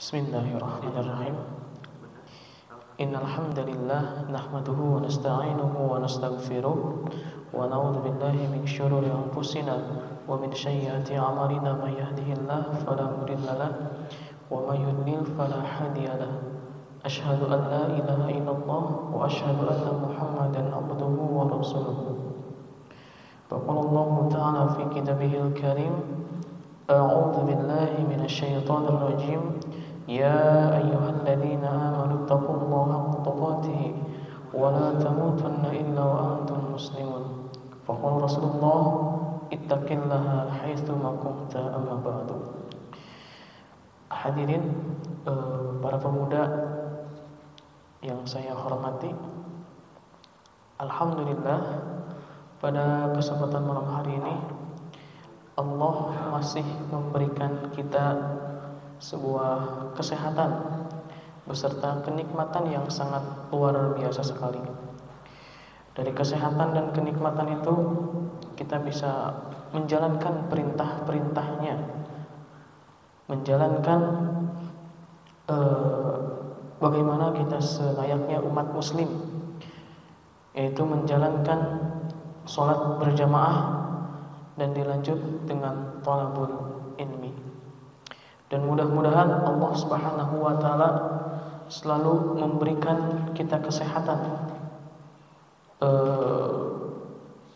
Bismillahirrahmanirrahim. Innal hamdalillah nahmaduhu wa nasta'inuhu wa nastaghfiruh wa na'udzu billahi min shururi anfusina wa min sayyiati a'malina may yahdihillahu fala mudilla lahu wa may yudlil fala hadiya lahu. Asyhadu an la ilaha illallah wa asyhadu anna Muhammadan abduhu wa rasuluh. Faqala Allah ta'ala fi kitabihil karim, a'udzu billahi minasy syaithanir rajim. يا أيها الذين آمنوا اتقوا الله حق تقاته ولا تموتن إلا وأنتم مسلمون فقال رسول الله اتق الله حيثما كنت أما بعد. Hadirin para pemuda yang saya hormati, alhamdulillah pada kesempatan malam hari ini Allah masih memberikan kita sebuah kesehatan beserta kenikmatan yang sangat luar biasa sekali. Dari kesehatan dan kenikmatan itu kita bisa menjalankan perintah-perintahnya, menjalankan bagaimana kita selayaknya umat muslim, yaitu menjalankan sholat berjamaah dan dilanjut dengan thalabul ilmi. Dan mudah-mudahan Allah Subhanahu wa taala selalu memberikan kita kesehatan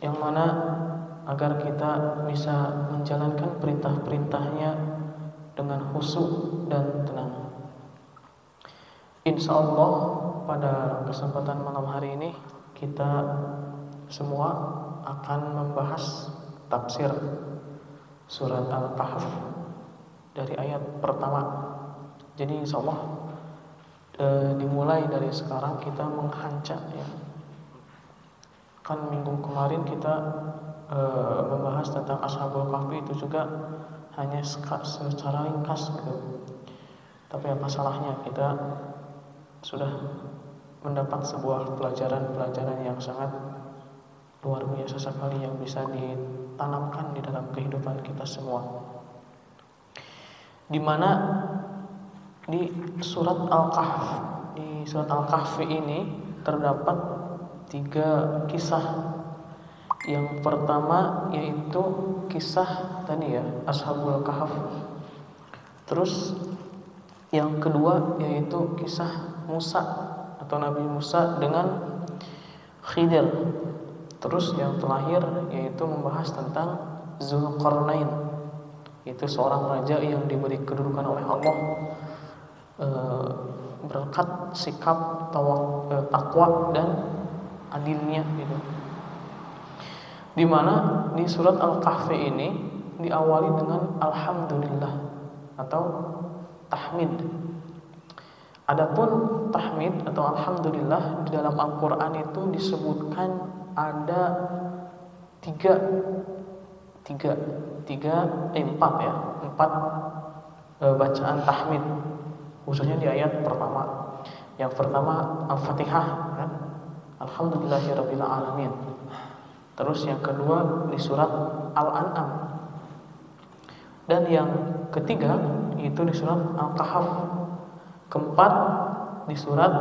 yang mana agar kita bisa menjalankan perintah-perintahnya dengan khusyuk dan tenang. Insya Allah pada kesempatan malam hari ini kita semua akan membahas tafsir surat Al-Kahf dari ayat pertama. Jadi insya Allah dimulai dari sekarang kita menghancak ya. Kan minggu kemarin kita membahas tentang Ashabul Kahfi, itu juga hanya secara ringkas gitu. Tapi apa salahnya kita sudah mendapat sebuah pelajaran-pelajaran yang sangat luar biasa sekali yang bisa ditanamkan di dalam kehidupan kita semua. Di mana di surat Al-Kahfi ini terdapat 3 kisah. Yang pertama yaitu kisah tadi ya, Ashabul Kahf. Terus yang kedua yaitu kisah Musa atau Nabi Musa dengan Khidir. Terus yang terakhir yaitu membahas tentang Zulkarnain, itu seorang raja yang diberi kedudukan oleh Allah berkat sikap takwa dan adilnya gitu. Di mana di surat Al-Kahfi ini diawali dengan alhamdulillah atau tahmid. Adapun tahmid atau alhamdulillah di dalam Al-Qur'an itu disebutkan ada 4 bacaan tahmid, khususnya di ayat pertama. Yang pertama Al-Fatihah kan? Alhamdulillahirabbil alamin. Terus yang kedua di surat Al-An'am. Dan yang ketiga itu di surat Al-Kahf. Keempat di surat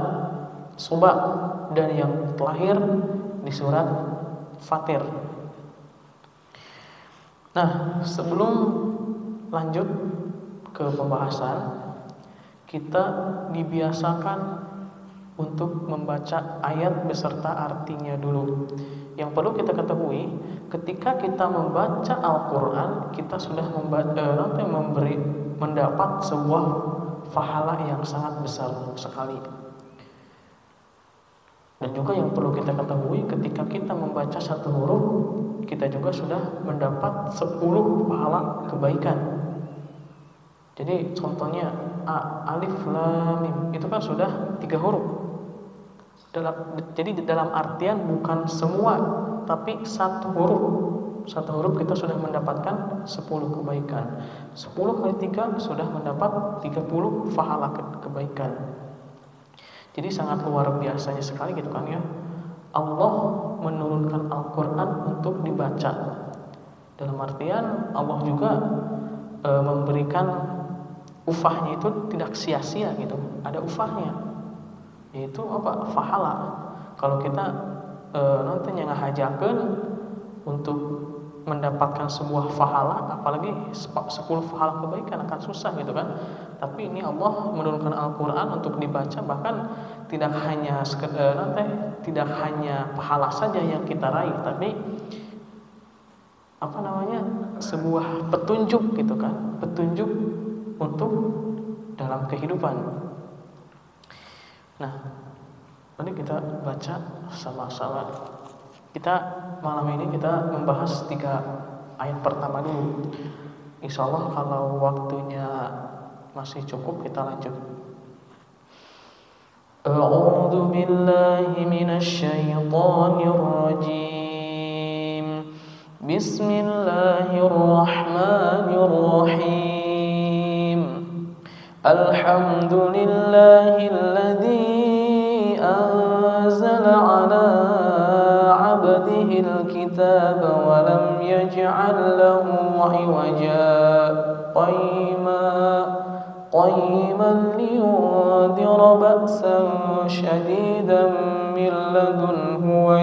Suba, dan yang terakhir di surat Fatir. Nah, sebelum lanjut ke pembahasan, kita dibiasakan untuk membaca ayat beserta artinya dulu. Yang perlu kita ketahui, ketika kita membaca Al-Quran, kita sudah mendapat sebuah pahala yang sangat besar sekali. Dan juga yang perlu kita ketahui, ketika kita membaca 1 huruf, kita juga sudah mendapat 10 pahala kebaikan. Jadi contohnya alif lam mim itu kan sudah 3 huruf. Jadi dalam artian bukan semua, tapi 1 huruf. 1 huruf kita sudah mendapatkan 10 kebaikan. 10 kali 3 sudah mendapat 30 pahala kebaikan. Jadi sangat luar biasanya sekali gitu kan ya. Allah menurunkan Al-Quran untuk dibaca. Dalam artian Allah juga memberikan ufahnya itu tidak sia-sia gitu, ada ufahnya, yaitu apa? Pahala. Kalau kita nanti ngahajakeun untuk mendapatkan sebuah pahala, apalagi 10 pahala kebaikan akan susah gitu kan. Tapi ini Allah menurunkan Al-Qur'an untuk dibaca, bahkan tidak hanya tidak hanya pahala saja yang kita raih, tapi sebuah petunjuk gitu kan, petunjuk untuk dalam kehidupan. Nah, mari kita baca sama-sama. Kita malam ini kita membahas 3 ayat pertama dulu. Insya Allah kalau waktunya masih cukup kita lanjut. A'udzu billahi minasy syaithanir rajim. Bismillahirrahmanirrahim. Alhamdulillahilladzi anzala 'ala 'abdihi al-kitaba wa lam yaj'al lahu 'iwaja qayyiman liyundhira ba'san shadidan min ladunhu wa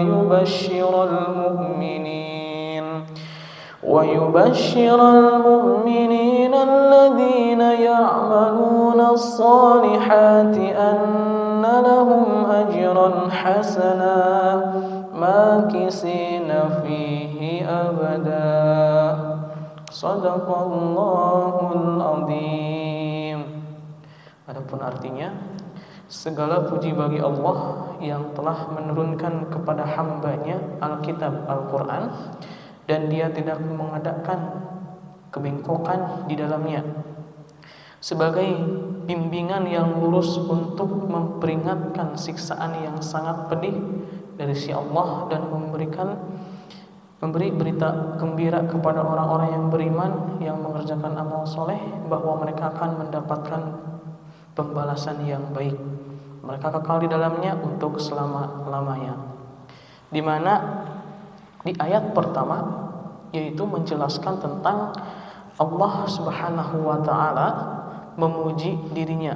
yubashshiral mu'minina alladhina ya'maluna as-salihati anna lahum ajran hasana makisina fihi abada. Shadaqallahul azim. Adapun artinya, segala puji bagi Allah yang telah menurunkan kepada hambanya Alkitab Al-Quran, dan dia tidak mengadakan kebengkokan di dalamnya, sebagai bimbingan yang lurus untuk memperingatkan siksaan yang sangat pedih dari si Allah, dan memberi berita gembira kepada orang-orang yang beriman yang mengerjakan amal soleh bahwa mereka akan mendapatkan pembalasan yang baik. Mereka kekal di dalamnya untuk selama-lamanya. Di mana di ayat pertama yaitu menjelaskan tentang Allah Subhanahu wa taala memuji dirinya,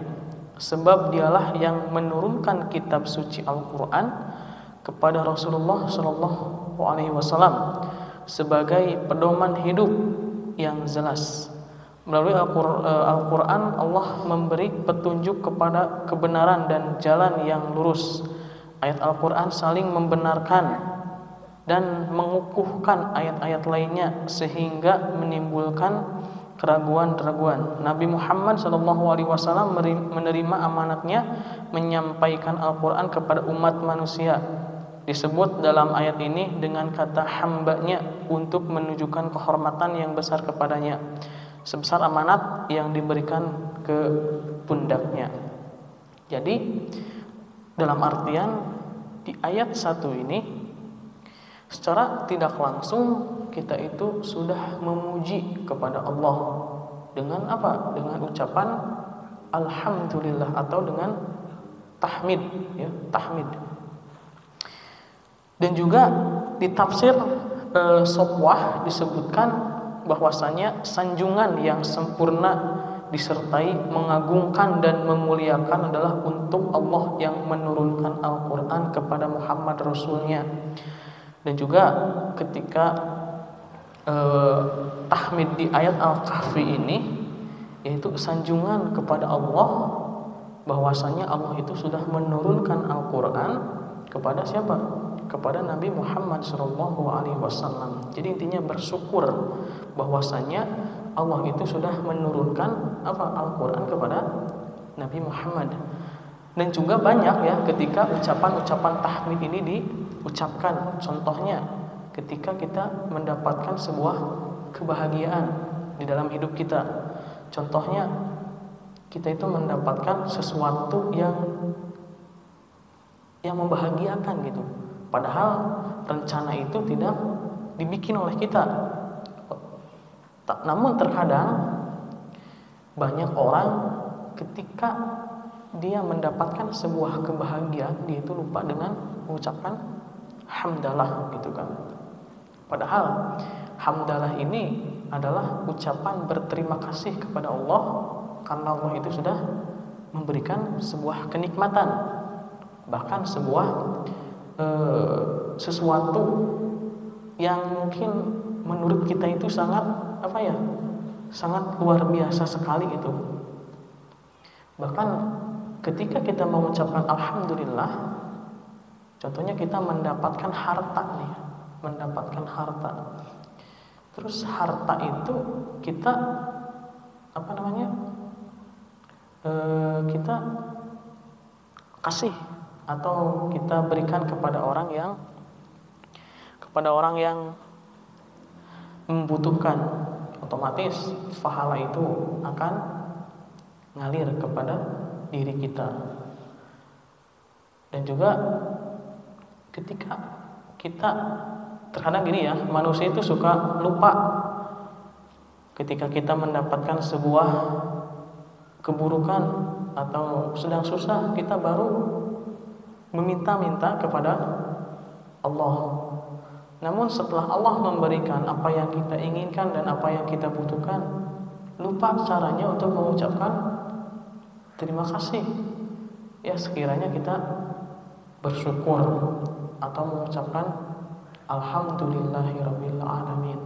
sebab dialah yang menurunkan kitab suci Al-Qur'an kepada Rasulullah sallallahu alaihi wasallam sebagai pedoman hidup yang jelas. Melalui Al-Qur'an Allah memberi petunjuk kepada kebenaran dan jalan yang lurus. Ayat Al-Qur'an saling membenarkan dan mengukuhkan ayat-ayat lainnya sehingga menimbulkan keraguan-raguan. Nabi Muhammad SAW menerima amanatnya menyampaikan Al-Quran kepada umat manusia. Disebut dalam ayat ini dengan kata hambanya untuk menunjukkan kehormatan yang besar kepadanya, sebesar amanat yang diberikan ke pundaknya. Jadi dalam artian di ayat 1 ini, secara tidak langsung kita itu sudah memuji kepada Allah dengan apa? Dengan ucapan alhamdulillah atau dengan tahmid, ya, tahmid. Dan juga di tafsir Sofwah disebutkan bahwasanya sanjungan yang sempurna disertai mengagungkan dan memuliakan adalah untuk Allah yang menurunkan Al-Quran kepada Muhammad Rasulnya. Dan juga ketika tahmid di ayat Al-Kahfi ini, yaitu sanjungan kepada Allah bahwasanya Allah itu sudah menurunkan Al-Quran kepada siapa? Kepada Nabi Muhammad SAW. Jadi intinya bersyukur bahwasanya Allah itu sudah menurunkan Al-Quran kepada Nabi Muhammad. Dan juga banyak ya ketika ucapan-ucapan tahmid ini diucapkan. Contohnya ketika kita mendapatkan sebuah kebahagiaan di dalam hidup kita. Contohnya kita itu mendapatkan sesuatu yang membahagiakan gitu. Padahal rencana itu tidak dibikin oleh kita. Namun terkadang banyak orang ketika dia mendapatkan sebuah kebahagiaan, dia itu lupa dengan mengucapkan hamdalah gitu kan. Padahal hamdalah ini adalah ucapan berterima kasih kepada Allah karena Allah itu sudah memberikan sebuah kenikmatan, bahkan sebuah sesuatu yang mungkin menurut kita itu sangat sangat luar biasa sekali itu. Bahkan ketika kita mengucapkan alhamdulillah, contohnya kita mendapatkan harta nih, terus harta itu kita kita kasih atau kita berikan kepada orang yang membutuhkan, otomatis pahala itu akan ngalir kepada diri kita. Dan juga ketika kita terkadang gini ya, manusia itu suka lupa ketika kita mendapatkan sebuah keburukan atau sedang susah, kita baru meminta-minta kepada Allah. Namun setelah Allah memberikan apa yang kita inginkan dan apa yang kita butuhkan, lupa caranya untuk mengucapkan terima kasih. Ya, sekiranya kita bersyukur atau mengucapkan alhamdulillahirabbil alamin.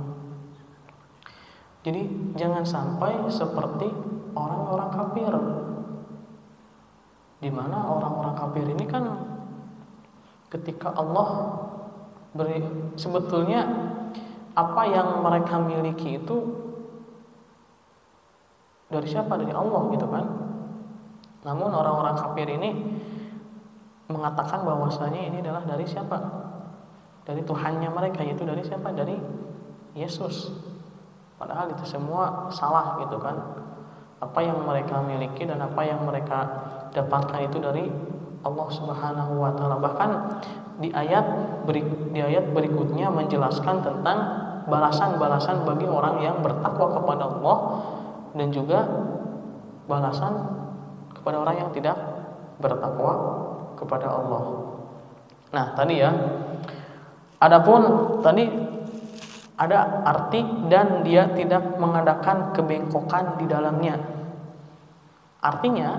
Jadi jangan sampai seperti orang-orang kafir, di mana orang-orang kafir ini kan ketika Allah sebetulnya apa yang mereka miliki itu dari siapa? Dari Allah gitu kan. Namun orang-orang kafir ini mengatakan bahwasanya ini adalah dari siapa? Dari Tuhannya mereka, yaitu dari siapa? Dari Yesus. Padahal itu semua salah gitu kan. Apa yang mereka miliki dan apa yang mereka dapatkan itu dari Allah Subhanahu wa taala. Bahkan di ayat berikutnya menjelaskan tentang balasan-balasan bagi orang yang bertakwa kepada Allah dan juga balasan kepada orang yang tidak bertakwa kepada Allah. Nah, tadi ya. Adapun tadi ada arti dan dia tidak mengadakan kebengkokan di dalamnya. Artinya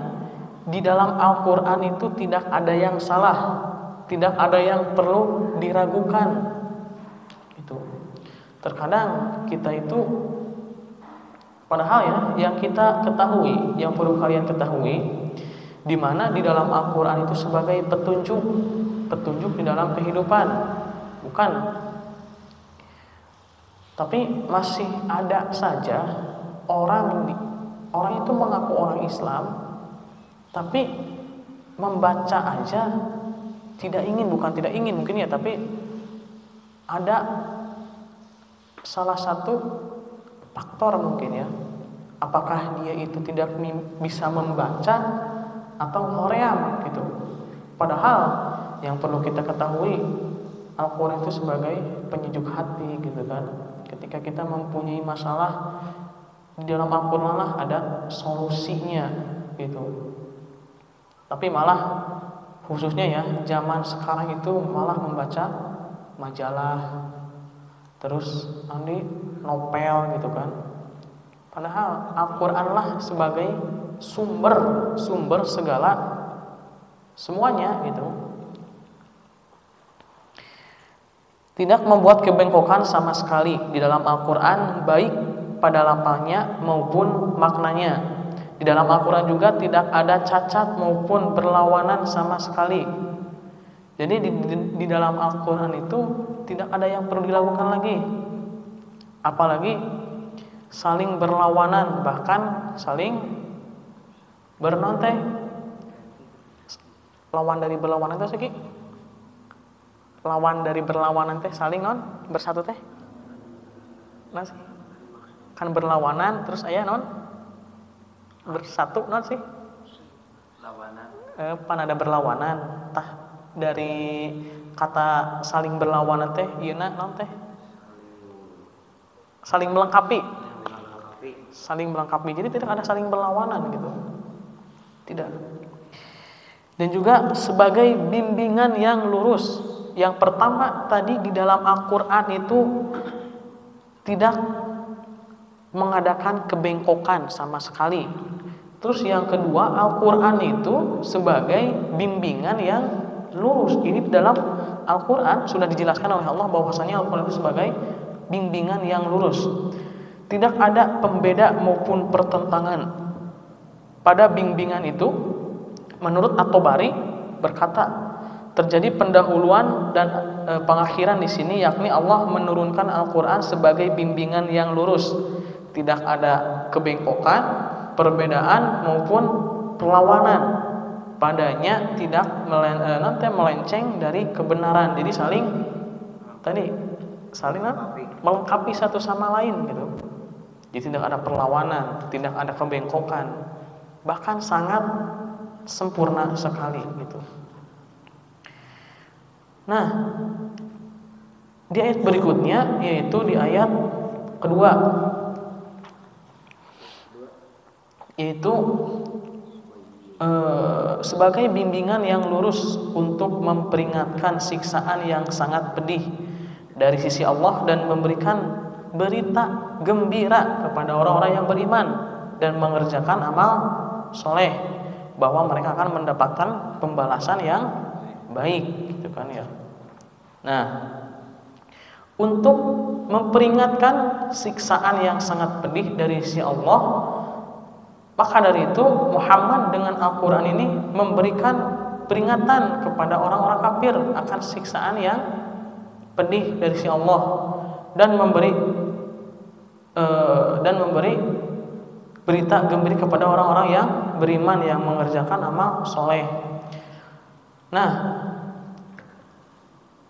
di dalam Al-Quran itu tidak ada yang salah, tidak ada yang perlu diragukan. Itu. Terkadang kita itu, padahal ya, yang kita ketahui, yang perlu kalian ketahui, di mana di dalam Al-Quran itu sebagai petunjuk di dalam kehidupan, bukan. Tapi masih ada saja orang itu mengaku orang Islam, tapi membaca aja bukan tidak ingin mungkin ya, tapi ada salah satu faktor mungkin ya. Apakah dia itu tidak bisa membaca atau hoream gitu. Padahal yang perlu kita ketahui, Al-Quran itu sebagai penyejuk hati gitu kan. Ketika kita mempunyai masalah, di dalam Al-Quran lah ada solusinya gitu. Tapi malah khususnya ya zaman sekarang itu malah membaca majalah, terus nanti novel gitu kan. Padahal Al-Quran lah sebagai sumber segala semuanya gitu. Tidak membuat kebengkokan sama sekali di dalam Al-Quran, baik pada lafalnya maupun maknanya. Di dalam Al-Quran juga tidak ada cacat maupun berlawanan sama sekali. Jadi di dalam Al-Quran itu tidak ada yang perlu dilakukan lagi, apalagi saling berlawanan, bahkan saling bernonteh. Lawan dari berlawanan itu segi. Lawan dari berlawanan teh saling bersatu teh. Nah sih. Kan berlawanan terus aya bersatu sih. Lawanan. Pan ada berlawanan. Tah dari kata saling berlawanan teh ieuna teh? Saling melengkapi. Saling melengkapi. Jadi tidak ada saling berlawanan gitu. Tidak. Dan juga sebagai bimbingan yang lurus. Yang pertama tadi di dalam Al-Quran itu tidak mengadakan kebengkokan sama sekali. Terus yang kedua, Al-Quran itu sebagai bimbingan yang lurus. Ini dalam Al-Quran sudah dijelaskan oleh Allah bahwasanya Al-Quran itu sebagai bimbingan yang lurus. Tidak ada pembeda maupun pertentangan pada bimbingan itu. Menurut At-Tabari berkata, terjadi pendahuluan dan pengakhiran di sini, yakni Allah menurunkan Al-Quran sebagai bimbingan yang lurus. Tidak ada kebengkokan, perbedaan maupun perlawanan padanya, tidak melenceng dari kebenaran. Jadi saling melengkapi satu sama lain gitu. Jadi tidak ada perlawanan, tidak ada kebengkokan, bahkan sangat sempurna sekali gitu. Nah, di ayat berikutnya, yaitu di ayat kedua, yaitu sebagai bimbingan yang lurus untuk memperingatkan siksaan yang sangat pedih dari sisi Allah dan memberikan berita gembira kepada orang-orang yang beriman dan mengerjakan amal soleh, bahwa mereka akan mendapatkan pembalasan yang baik, gitu kan ya. Nah, untuk memperingatkan siksaan yang sangat pedih dari sisi Allah, maka dari itu Muhammad dengan Al-Quran ini memberikan peringatan kepada orang-orang kafir akan siksaan yang pedih dari sisi Allah, dan memberi berita gembira kepada orang-orang yang beriman yang mengerjakan amal soleh. Nah,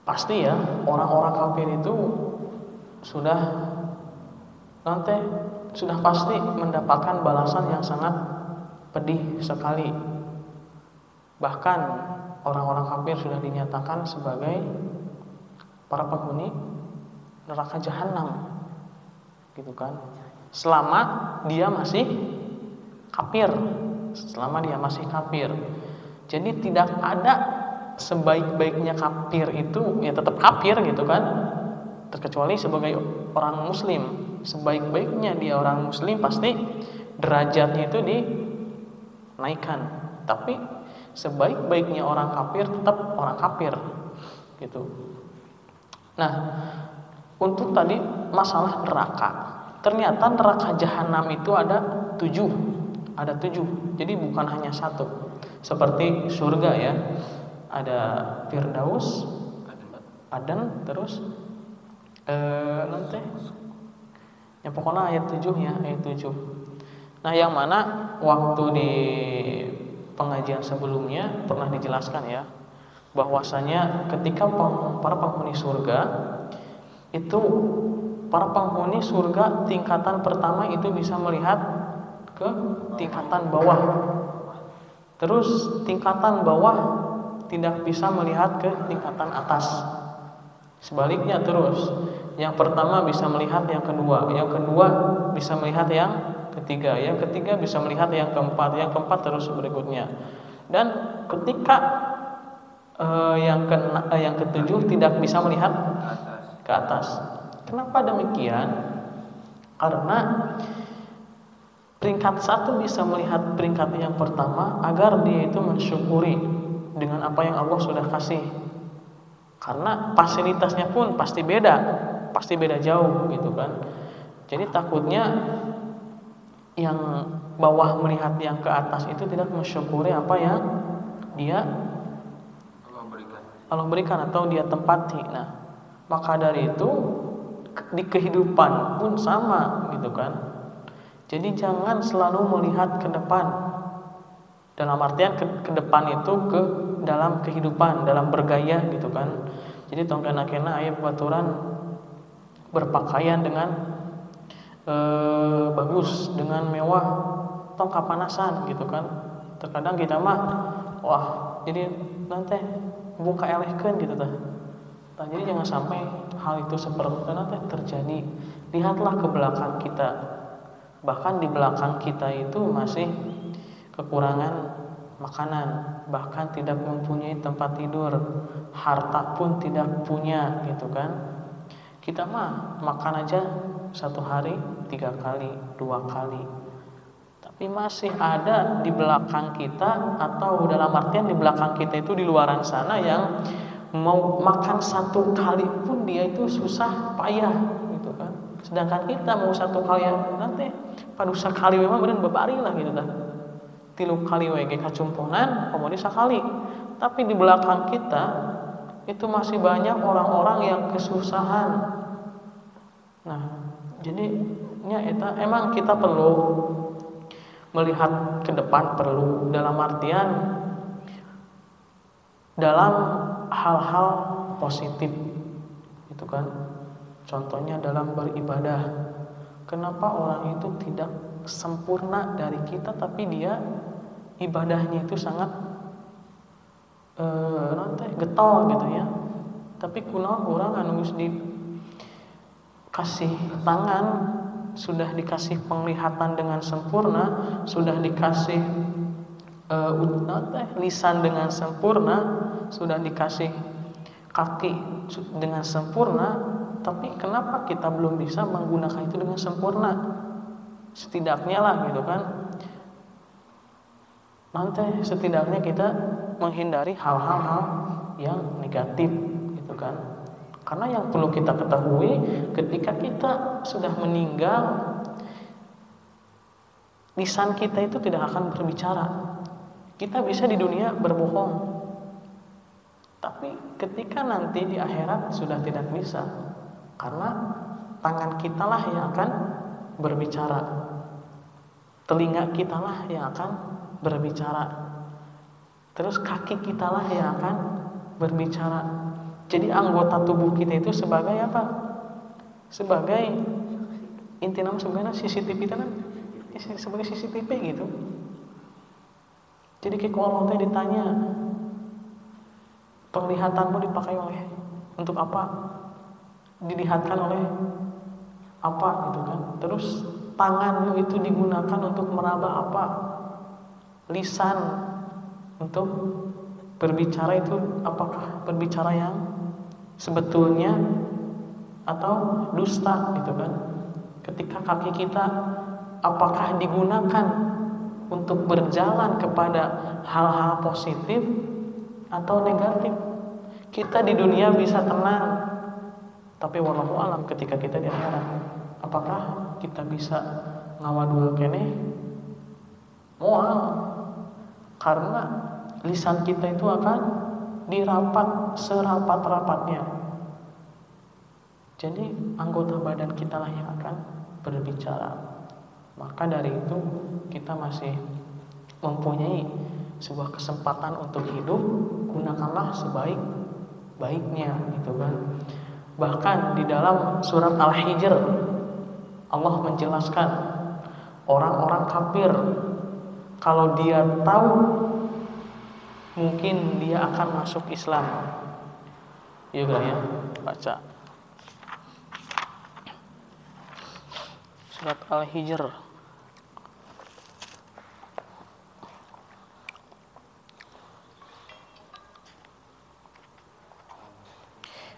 pasti ya orang-orang kafir itu sudah pasti mendapatkan balasan yang sangat pedih sekali. Bahkan orang-orang kafir sudah dinyatakan sebagai para penghuni neraka jahanam, gitu kan, selama dia masih kafir. Jadi tidak ada sebaik-baiknya kafir itu ya tetap kafir, gitu kan, terkecuali sebagai orang muslim. Sebaik-baiknya dia orang muslim pasti derajatnya itu dinaikkan, tapi sebaik-baiknya orang kafir tetap orang kafir, gitu. Nah, untuk tadi masalah neraka, ternyata neraka jahanam itu ada 7. Jadi bukan hanya satu. Seperti surga ya, ada Firdaus, Aden, terus yang pokoknya ayat 7 ya, ayat 7. Nah, yang mana waktu di pengajian sebelumnya pernah dijelaskan ya, bahwasanya ketika para penghuni surga itu, para penghuni surga tingkatan pertama itu bisa melihat ke tingkatan bawah, terus tingkatan bawah tidak bisa melihat ke tingkatan atas. Sebaliknya terus, yang pertama bisa melihat yang kedua bisa melihat yang ketiga, yang ketiga bisa melihat yang keempat terus berikutnya. Dan ketika yang ketujuh tidak bisa melihat ke atas. Kenapa demikian? Karena peringkat satu bisa melihat peringkat yang pertama agar dia itu mensyukuri dengan apa yang Allah sudah kasih. Karena fasilitasnya pun pasti beda jauh, gitu kan. Jadi takutnya yang bawah melihat yang ke atas itu tidak mensyukuri apa yang dia Allah berikan atau dia tempati. Nah, maka dari itu di kehidupan pun sama, gitu kan. Jadi jangan selalu melihat ke depan. Dalam artian ke depan itu ke dalam kehidupan, dalam bergaya, gitu kan. Jadi tong kena aya baturan berpakaian dengan bagus, dengan mewah, tong kapanasan, gitu kan. Terkadang kita mah wah, jadi nanti buka elehkeun gitu tah. Jadi jangan sampai hal itu seperti itu nanti terjadi. Lihatlah ke belakang kita. Bahkan di belakang kita itu masih kekurangan makanan, bahkan tidak mempunyai tempat tidur, harta pun tidak punya, gitu kan. Kita mah makan aja satu hari 3 kali, 2 kali. tapi masih ada di belakang kita, atau dalam artian di belakang kita itu di luaran sana, yang mau makan satu kali pun dia itu susah payah gitu kan. Sedangkan kita mau satu kali nanti pada sekali memang bener bebari lah gitu kan. 3 kali WG kacumponan kemudian sekali. Tapi di belakang kita itu masih banyak orang-orang yang kesusahan. Nah, jadi emang kita perlu melihat ke depan, perlu dalam artian dalam hal-hal positif gitu kan. Contohnya dalam beribadah, kenapa orang itu tidak sempurna dari kita tapi dia ibadahnya itu sangat getol gitu ya. Tapi kunaon orang anu geus dikasih tangan, sudah dikasih penglihatan dengan sempurna, sudah dikasih lisan dengan sempurna, sudah dikasih kaki dengan sempurna, tapi kenapa kita belum bisa menggunakan itu dengan sempurna? Setidaknya lah gitu kan. Nanti setidaknya kita menghindari hal-hal yang negatif gitu kan. Karena yang perlu kita ketahui, ketika kita sudah meninggal, lisan kita itu tidak akan berbicara. Kita bisa di dunia berbohong, tapi ketika nanti di akhirat sudah tidak bisa, karena tangan kita lah yang akan berbicara, telinga kita lah yang akan berbicara, terus kaki kita lah yang akan berbicara. Jadi anggota tubuh kita itu sebagai apa? Sebagai intinya sebenarnya CCTV kan, sebagai CCTV gitu. Jadi kalau Allah ditanya, penglihatanmu dipakai oleh untuk apa? Dilihatkan oleh apa gitu kan? Terus tanganmu itu digunakan untuk meraba apa? Lisan untuk berbicara itu apakah berbicara yang sebetulnya atau dusta gitu kan? Ketika kaki kita apakah digunakan untuk berjalan kepada hal-hal positif atau negatif? Kita di dunia bisa tenang, tapi wallahu alam ketika kita di akhirat, apakah kita bisa ngawadul keneh? Moal, karena lisan kita itu akan dirapat serapat-rapatnya. Jadi anggota badan kita lah yang akan berbicara. Maka dari itu kita masih mempunyai sebuah kesempatan untuk hidup, gunakanlah sebaik-baiknya gitu kan. Bahkan di dalam surat Al-Hijr Allah menjelaskan orang-orang kafir kalau dia tahu mungkin dia akan masuk Islam. Ya baca surat Al-Hijr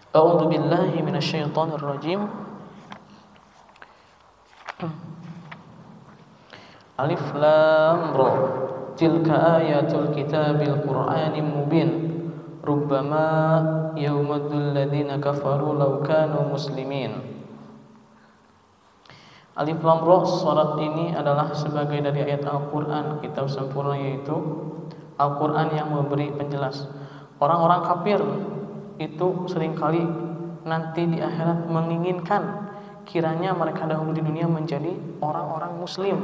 A'udzu billahi minasyaitonir rajim. Alif lam ra. Tilka ayatul kitabil qur'anil mubin. Rubbama yawmaddul ladzina kafaru law kanu muslimin. Alif lam ra, surat ini adalah sebagai dari ayat Al-Qur'an, kitab sempurna, yaitu Al-Qur'an yang memberi penjelas. Orang-orang kafir itu seringkali nanti di akhirat menginginkan kiranya mereka dahulu di dunia menjadi orang-orang muslim.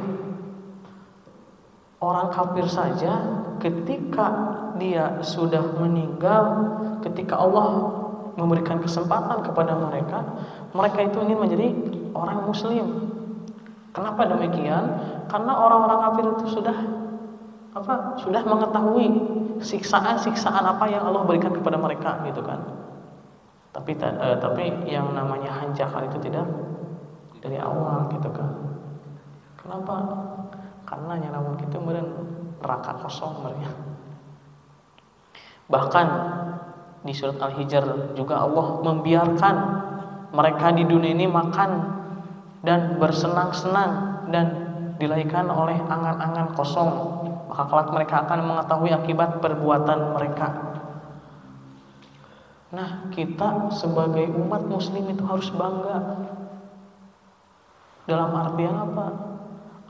Orang kafir saja ketika dia sudah meninggal, ketika Allah memberikan kesempatan kepada mereka, mereka itu ingin menjadi orang muslim. Kenapa demikian? Karena orang-orang kafir itu sudah mengetahui siksaan-siksaan apa yang Allah berikan kepada mereka gitu kan. Tapi yang namanya hanjakal itu tidak dari awal gitu kan. Kenapa? Karena yang namanya itu neraka kosong mereka. Bahkan di surat Al-Hijr juga Allah membiarkan mereka di dunia ini makan dan bersenang-senang dan dilahirkan oleh angan-angan kosong, maka kelak mereka akan mengetahui akibat perbuatan mereka. Nah, kita sebagai umat muslim itu harus bangga. Dalam artian apa?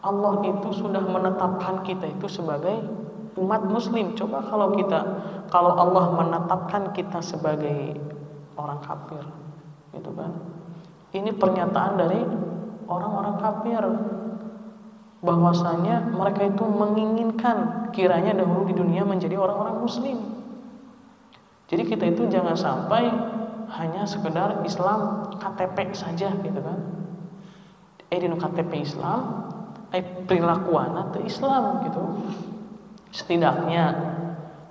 Allah itu sudah menetapkan kita itu sebagai umat muslim. Coba kalau Allah menetapkan kita sebagai orang kafir, gitu kan? Ini pernyataan dari orang-orang kafir bahwasanya mereka itu menginginkan kiranya dahulu di dunia menjadi orang-orang muslim. Jadi kita itu jangan sampai hanya sekedar Islam KTP saja, gitu kan? Dinu KTP Islam, perilakuan atau Islam, gitu. Setidaknya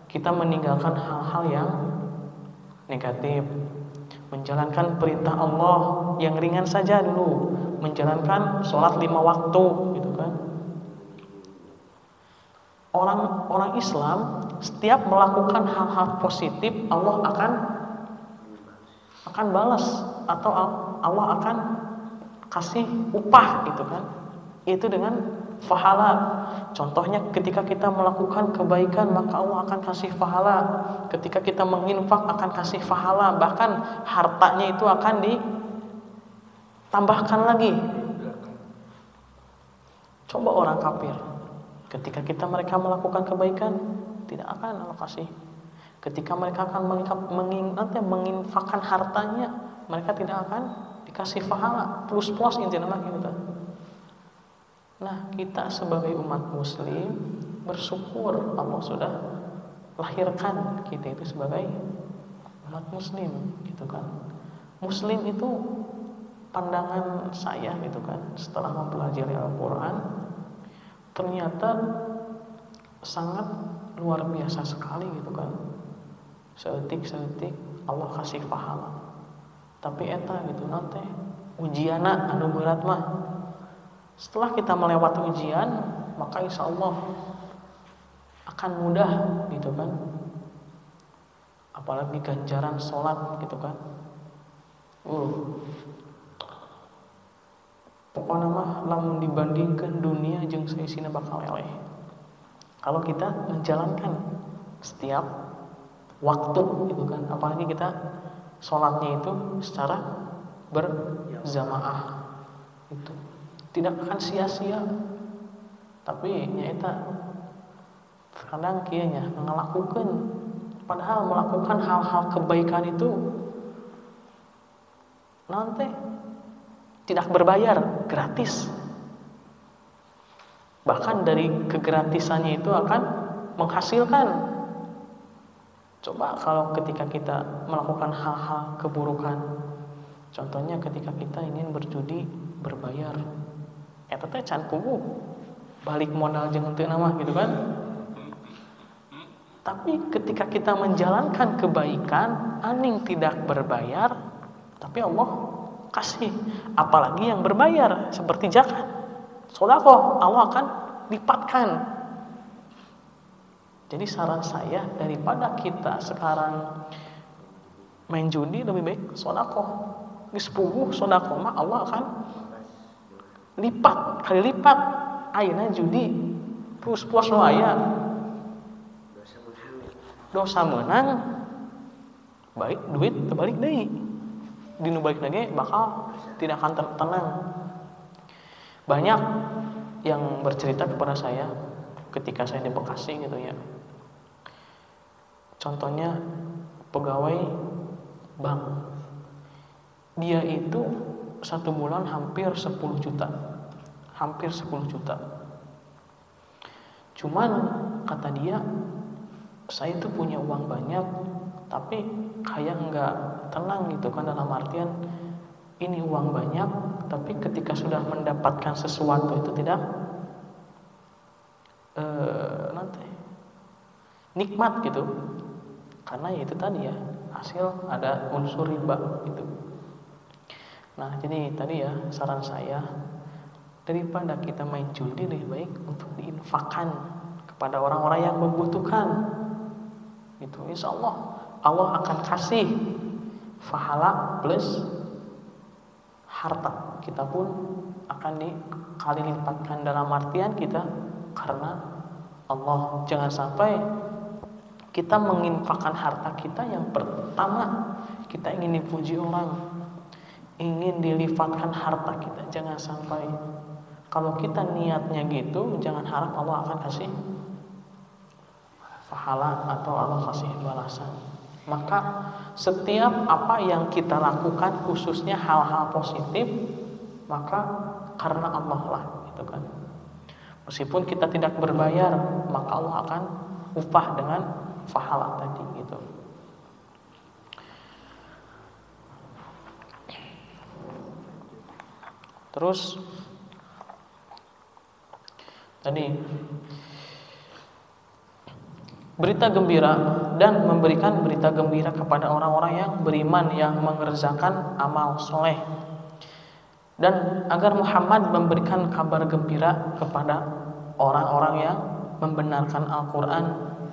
kita meninggalkan hal-hal yang negatif, menjalankan perintah Allah yang ringan saja dulu, menjalankan sholat 5 waktu, gitu kan. Orang Islam setiap melakukan hal-hal positif, Allah akan balas atau Allah akan kasih upah, gitu kan. Itu dengan pahala. Contohnya ketika kita melakukan kebaikan maka Allah akan kasih pahala. Ketika kita menginfak akan kasih pahala, bahkan hartanya itu akan ditambahkan lagi. Coba orang kafir, ketika mereka melakukan kebaikan tidak akan Allah kasih. Ketika mereka akan menginfakkan hartanya, mereka tidak akan dikasih pahala plus intinya gitu. Nah, kita sebagai umat muslim bersyukur Allah sudah lahirkan kita itu sebagai umat muslim, gitu kan. Muslim itu pandangan saya, gitu kan, setelah mempelajari Al-Quran, ternyata sangat luar biasa sekali, gitu kan. Seetik Allah kasih pahala. Tapi eta gitu nanti ujiana anu berat mah. Setelah kita melewati ujian, maka insya Allah akan mudah, gitu kan. Apalagi ganjaran sholat, gitu kan. Pokoknya mah lamun dibandingkan dunia jeung saisina bakal eleh. Kalau kita menjalankan setiap waktu, gitu kan. Apalagi kita sholatnya itu secara berjamaah, itu tidak akan sia-sia. Tapi nyaeta kadang kieunya ngalakukeun, padahal melakukan hal-hal kebaikan itu nanti tidak berbayar, gratis. Bahkan dari kegratisannya itu akan menghasilkan. Coba kalau ketika kita melakukan hal-hal keburukan, contohnya ketika kita ingin berjudi berbayar, eta teh can puguh balik modal jeung teu nama, gitu kan. Tapi ketika kita menjalankan kebaikan aning tidak berbayar, tapi Allah kasih, apalagi yang berbayar seperti zakat, sedekah, Allah akan lipatkan. Jadi saran saya, daripada kita sekarang main judi, lebih baik sedekah. Geus puguh sedekah mah Allah akan lipat, kali lipat. Ayeuna judi puas-puas lo aya. Dosa menang, baik duit terbalik deui. Dinu balik lagi bakal tidak akan tenang. Banyak yang bercerita kepada saya ketika saya di Bekasi, gitu ya. Contohnya pegawai bank, dia itu 1 bulan hampir 10 juta. Cuman kata dia, saya itu punya uang banyak, tapi kayak nggak tenang, gitu kan. Dalam artian ini uang banyak, tapi ketika sudah mendapatkan sesuatu itu tidak nanti nikmat, gitu. Karena ya itu tadi ya, hasil ada unsur riba, gitu. Nah, jadi tadi ya saran saya, daripada kita main judi, lebih baik untuk diinfakkan kepada orang-orang yang membutuhkan, gitu. Insya Allah Allah akan kasih pahala plus harta kita pun akan dikali lipatkan, dalam artian kita karena Allah. Jangan sampai kita menginfakkan harta kita yang pertama kita ingin dipuji orang, ingin dilifatkan harta kita. Jangan sampai. Kalau kita niatnya gitu, jangan harap Allah akan kasih pahala atau Allah kasih balasan. Maka setiap apa yang kita lakukan, khususnya hal-hal positif, maka karena Allah lah, gitu kan. Meskipun kita tidak berbayar, maka Allah akan upah dengan pahala tadi, gitu. Terus tadi berita gembira dan memberikan berita gembira kepada orang-orang yang beriman, yang mengerjakan amal soleh, dan agar Muhammad memberikan kabar gembira kepada orang-orang yang membenarkan Al-Quran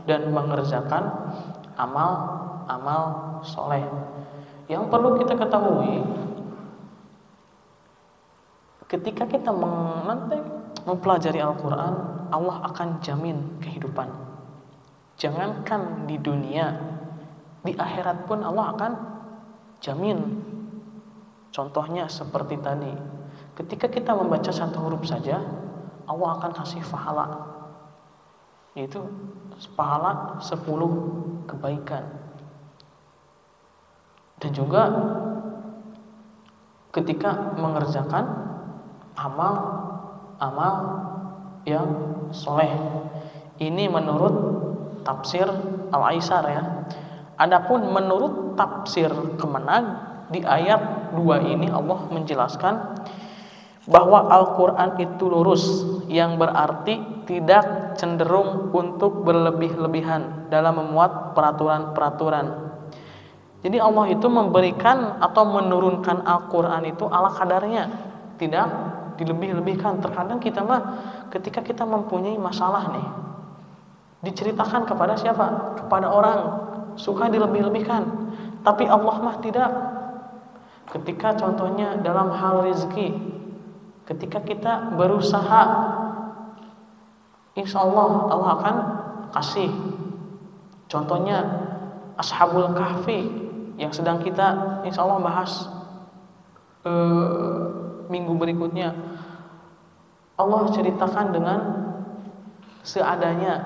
dan mengerjakan amal soleh. Yang perlu kita ketahui, ketika kita mempelajari Al-Quran, Allah akan jamin kehidupan. Jangankan di dunia, di akhirat pun Allah akan jamin. Contohnya seperti tadi, ketika kita membaca satu huruf saja, Allah akan kasih pahala, yaitu pahala 10 kebaikan. Dan juga ketika mengerjakan amal yang soleh. Ini menurut tafsir Al-Aisar ya. Adapun menurut tafsir Kemenag, di ayat 2 ini Allah menjelaskan bahwa Al-Quran itu lurus, yang berarti tidak cenderung untuk berlebih-lebihan dalam memuat peraturan-peraturan. Jadi Allah itu memberikan atau menurunkan Al-Quran itu ala kadarnya, tidak dilebih-lebihkan. Terkadang kita ketika kita mempunyai masalah nih, diceritakan kepada siapa? Kepada orang, suka dilebih-lebihkan. Tapi Allah mah tidak. Ketika contohnya dalam hal rezeki, ketika kita berusaha, insya Allah Allah akan kasih. Contohnya Ashabul Kahfi yang sedang kita insya Allah bahas minggu berikutnya. Allah ceritakan dengan seadanya,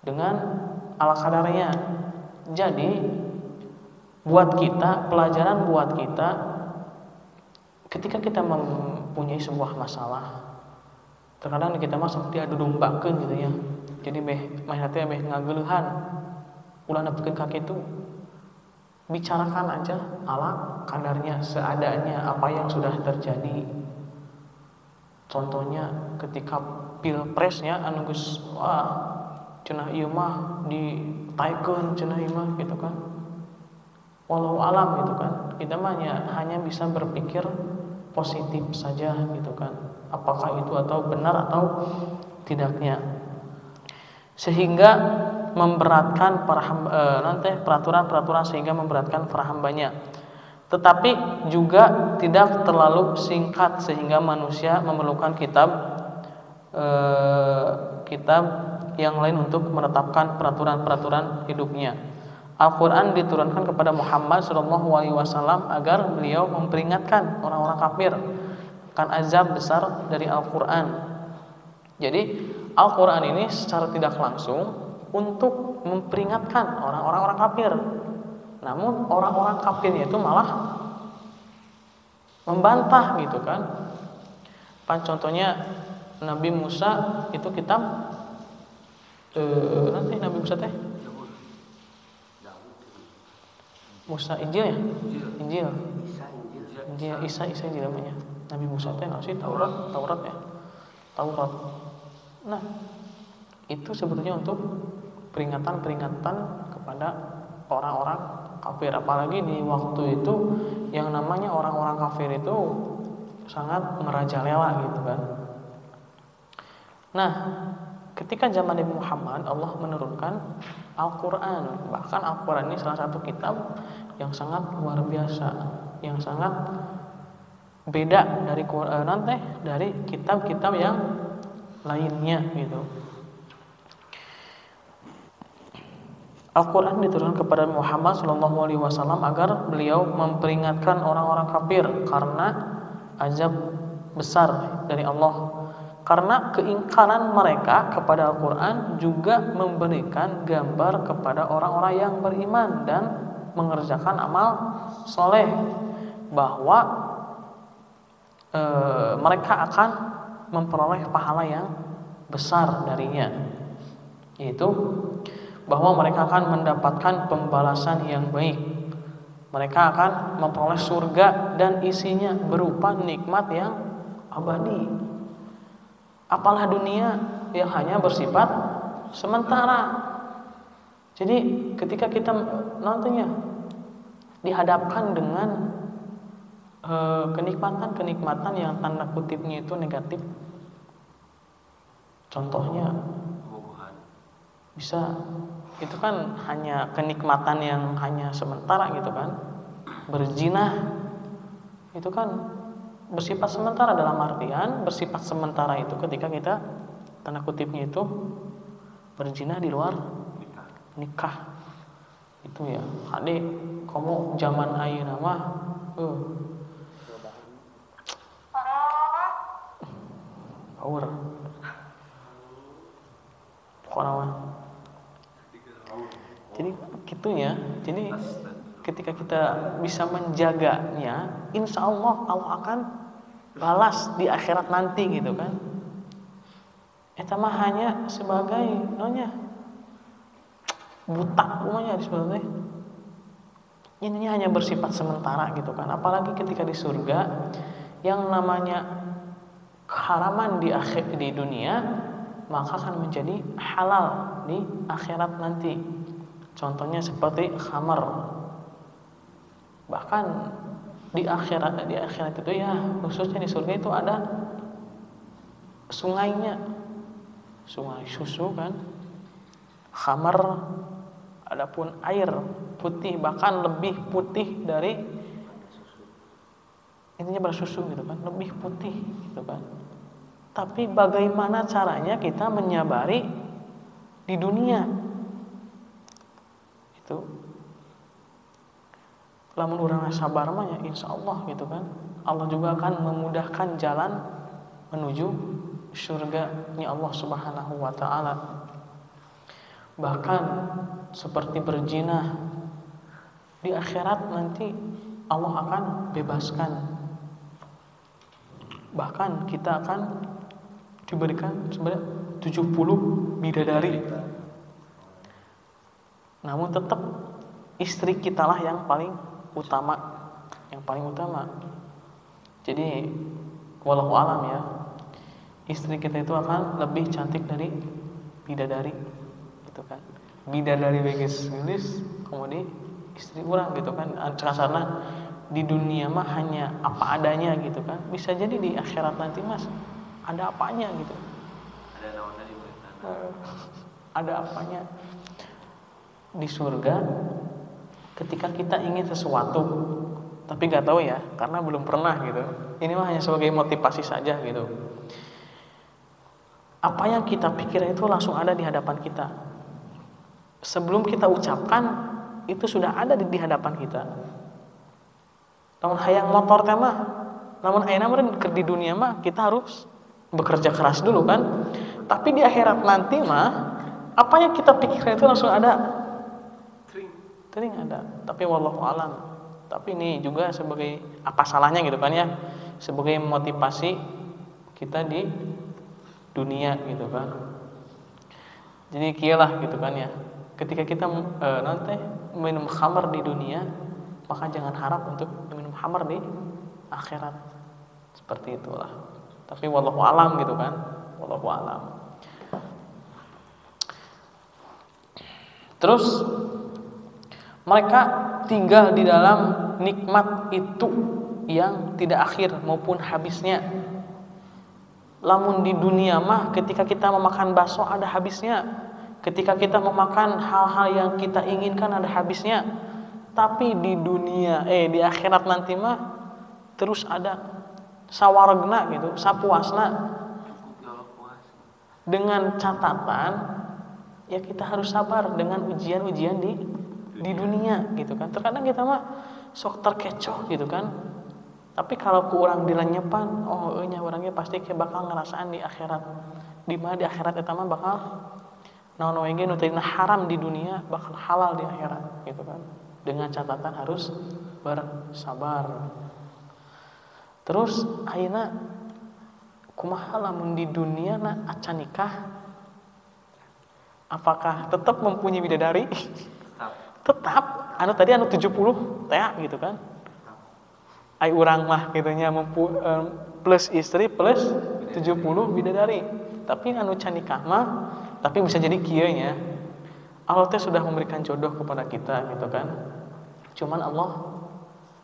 dengan ala kadarnya. Jadi buat kita, pelajaran buat kita, ketika kita mempunyai sebuah masalah, terkadang kita masuk dia dudumbakeun gitu ya. Jadi teh ngageuleuhan ulah nepikeun ka kitu. Bicarakan aja ala kadarnya, seadanya apa yang sudah terjadi. Contohnya ketika pilpresnya anu geus cenah ieu mah ditaikeun cenah ieu mah gitu kan. Walau alam gitu kan. Kita mah hanya bisa berpikir positif saja gitu kan. Apakah itu atau benar atau tidaknya. Sehingga memberatkan para peraturan-peraturan sehingga memberatkan para hambanya. Tetapi juga tidak terlalu singkat sehingga manusia memerlukan kitab yang lain untuk menetapkan peraturan-peraturan hidupnya. Al-Quran diturunkan kepada Muhammad SAW agar beliau memperingatkan orang-orang kafir akan azab besar dari Al-Quran. Jadi Al-Quran ini secara tidak langsung untuk memperingatkan orang-orang kafir. Namun orang-orang kafirnya itu malah membantah gitu kan. Contohnya Nabi Musa itu kitab nanti Nabi Musa teh Musa Injil ya? Injil. Isa Injil namanya. Nabi Musa teh nasi Taurat ya. Taurat. Nah, itu sebetulnya untuk peringatan-peringatan kepada orang-orang kafir. Apalagi di waktu itu yang namanya orang-orang kafir itu sangat merajalela gitu kan. Nah, ketika zaman Nabi Muhammad, Allah menurunkan Al-Quran. Bahkan Al-Quran ini salah satu kitab yang sangat luar biasa, yang sangat beda dari Quran dari kitab-kitab yang lainnya gitu. Al-Quran diturunkan kepada Muhammad SAW agar beliau memperingatkan orang-orang kafir karena azab besar dari Allah. Karena keingkaran mereka kepada Al-Quran juga memberikan gambar kepada orang-orang yang beriman dan mengerjakan amal soleh bahwa mereka akan memperoleh pahala yang besar darinya, yaitu bahwa mereka akan mendapatkan pembalasan yang baik. Mereka akan memperoleh surga dan isinya berupa nikmat yang abadi. Apalah dunia yang hanya bersifat sementara. Jadi ketika kita nantinya dihadapkan dengan kenikmatan-kenikmatan yang tanda kutipnya itu negatif, contohnya bisa itu kan hanya kenikmatan yang hanya sementara gitu kan. Berzina itu kan bersifat sementara, dalam artian bersifat sementara itu ketika kita tanda kutipnya itu berzina di luar nikah. Itu ya, adik kamu zaman ayeuna mah power pokoknya. Jadi gitunya. Jadi ketika kita bisa menjaganya, insya Allah Allah akan balas di akhirat nanti gitu kan. Eta mah hanya sebagai buta umumnya disebutnya. Ini hanya bersifat sementara gitu kan. Apalagi ketika di surga yang namanya keharaman di dunia maka akan menjadi halal di akhirat nanti. Contohnya seperti khamar. Bahkan di akhirat itu ya, khususnya di surga itu ada sungainya, sungai susu kan, khamar. Adapun air putih, bahkan lebih putih dari intinya bersusu gitu kan, lebih putih gitu kan. Tapi bagaimana caranya kita menyabari di dunia? Itu lamun urang sabar mah ya insyaallah gitu kan. Allah juga akan memudahkan jalan menuju surga-Nya Allah Subhanahu wa taala. Bahkan seperti berzina di akhirat nanti Allah akan bebaskan. Bahkan kita akan diberikan sebanyak 70 bidadari. Namun tetap istri kitalah yang paling utama, Jadi wallahu alam ya, istri kita itu akan lebih cantik dari bidadari, gitu kan. Bidadari beges geus, kemudian istri orang gitu kan. Kasarna di dunia mah hanya apa adanya gitu kan. Bisa jadi di akhirat nanti mas ada apanya gitu. Ada apanya. Di surga ketika kita ingin sesuatu tapi nggak tahu ya karena belum pernah gitu, ini mah hanya sebagai motivasi saja gitu. Apa yang kita pikirkan itu langsung ada di hadapan kita. Sebelum kita ucapkan itu sudah ada di hadapan kita. Namun hayang motor teh mah, namun ayeuna mah di dunia mah kita harus bekerja keras dulu kan. Tapi di akhirat nanti mah apa yang kita pikirkan itu langsung ada. Sering ada, tapi wallahu alam. Tapi ini juga sebagai apa salahnya gitu kan ya, sebagai motivasi kita di dunia gitu kan. Jadi kialah gitu kan ya. Ketika kita nanti minum khamar di dunia, maka jangan harap untuk minum khamar di akhirat. Seperti itulah. Tapi wallahu alam gitu kan. Wallahu alam. Terus mereka tinggal di dalam nikmat itu yang tidak akhir maupun habisnya. Lamun di dunia mah ketika kita memakan bakso ada habisnya. Ketika kita memakan hal-hal yang kita inginkan ada habisnya. Tapi di dunia di akhirat nanti mah terus ada sawargna gitu, sapuasna. Dengan catatan ya kita harus sabar dengan ujian-ujian di dunia gitu kan. Terkadang kita mah sok terkecoh gitu kan. Tapi kalau ku urang dilenyepan, oh nya orangnya pasti bakal ngerasaan di akhirat. Di mana di akhirat eta mah bakal naon wae ge nu tadina haram di dunia bakal halal di akhirat gitu kan. Dengan catatan harus bersabar. Terus ayeuna kumaha lamun di dunia na acan nikah, apakah tetap mempunyai bidadari? Tetap. Anu tadi anu 70 teh gitu kan. Ai urang mah gitunya plus istri plus 70 bidadari. Tapi anu can nikah mah tapi bisa jadi kieu nya. Allah teh sudah memberikan jodoh kepada kita gitu kan. Cuman Allah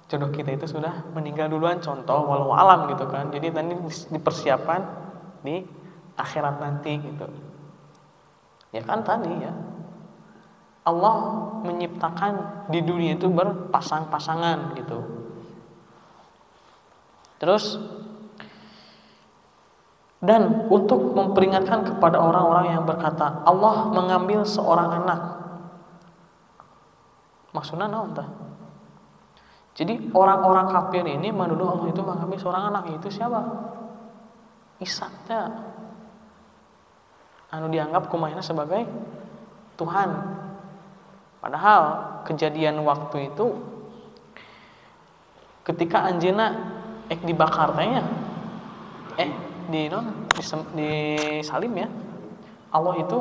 jodoh kita itu sudah meninggal duluan, contoh walau alam gitu kan. Jadi tadi dipersiapkan di akhirat nanti gitu. Ya kan tadi ya. Allah menciptakan di dunia itu berpasang-pasangan gitu. Terus dan untuk memperingatkan kepada orang-orang yang berkata Allah mengambil seorang anak. Maksudnya naon tah? Jadi orang-orang kafir ini menuduh Allah itu mengambil seorang anak. Itu siapa? Isa teh. Anu dianggap kumaha sebagai Tuhan. Padahal kejadian waktu itu ketika anjeunna dibakar teh nya di salim ya. Allah itu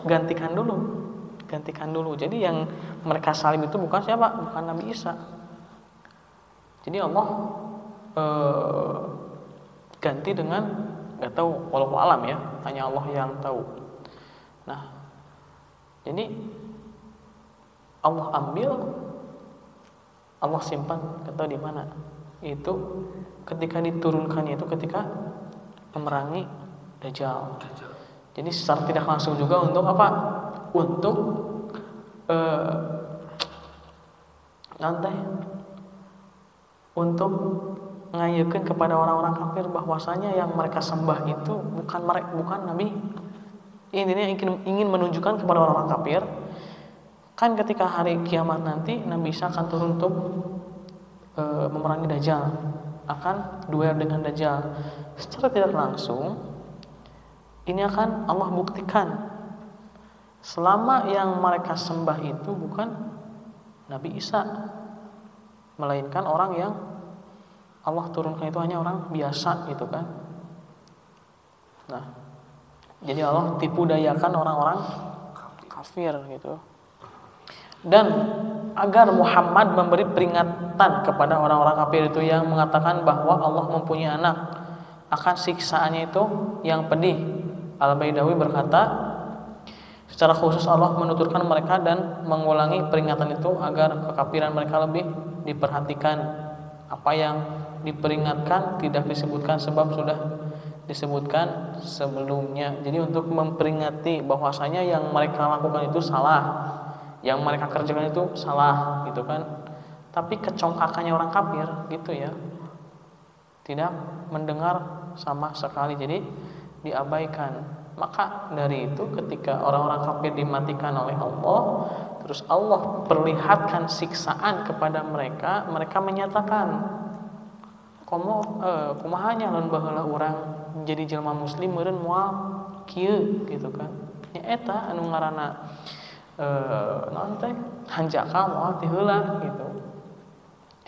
gantikan dulu. Jadi yang mereka salim itu bukan siapa? Bukan Nabi Isa. Jadi Allah ganti dengan nggak tahu, walau alam ya, hanya Allah yang tahu. Nah, jadi Allah ambil, Allah simpan, nggak tahu di mana. Itu ketika diturunkannya itu ketika memerangi Dajjal. Jadi secara tidak langsung juga untuk apa? Untuk untuk ngayekeun kepada orang-orang kafir bahwasanya yang mereka sembah itu bukan Nabi. Ini ingin menunjukkan kepada orang-orang kafir kan ketika hari kiamat nanti Nabi Isa akan turun untuk memerangi Dajjal, akan duel dengan Dajjal. Secara tidak langsung ini akan Allah buktikan selama yang mereka sembah itu bukan Nabi Isa, melainkan orang yang Allah turunkan itu hanya orang biasa gitu kan. Nah, jadi Allah tipu dayakan orang-orang kafir gitu. Dan agar Muhammad memberi peringatan kepada orang-orang kafir itu yang mengatakan bahwa Allah mempunyai anak, akan siksaannya itu yang pedih. Al-Baidawi berkata, secara khusus Allah menuturkan mereka dan mengulangi peringatan itu agar kekafiran mereka lebih diperhatikan. Apa yang diperingatkan tidak disebutkan sebab sudah disebutkan sebelumnya. Jadi untuk memperingati bahwasanya yang mereka lakukan itu salah, yang mereka kerjakan itu salah gitu kan. Tapi kecongkakannya orang kafir gitu ya, tidak mendengar sama sekali, jadi diabaikan. Maka dari itu ketika orang-orang kafir dimatikan oleh Allah, terus Allah perlihatkan siksaan kepada mereka, mereka menyatakan kumahanya lamun baheula urang jadi jelma muslim meureun moal kieu gitu kan. Nya eta anu ngaranna naon teh hanjaka moal ti heula gitu.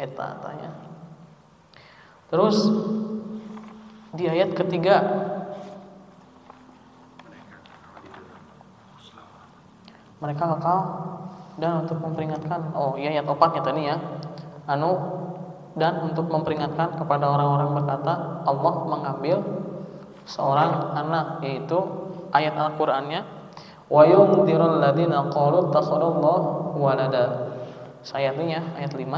Eta tanya. Terus di ayat ketiga mereka kekal dan untuk memperingatkan, ayat 4-nya tadi ya, dan untuk memperingatkan kepada orang-orang berkata Allah mengambil seorang anak, yaitu ayat Al-Qur'annya wa yundzirul ladzina qalu takhadallahu walada. Ayatnya ayat 5.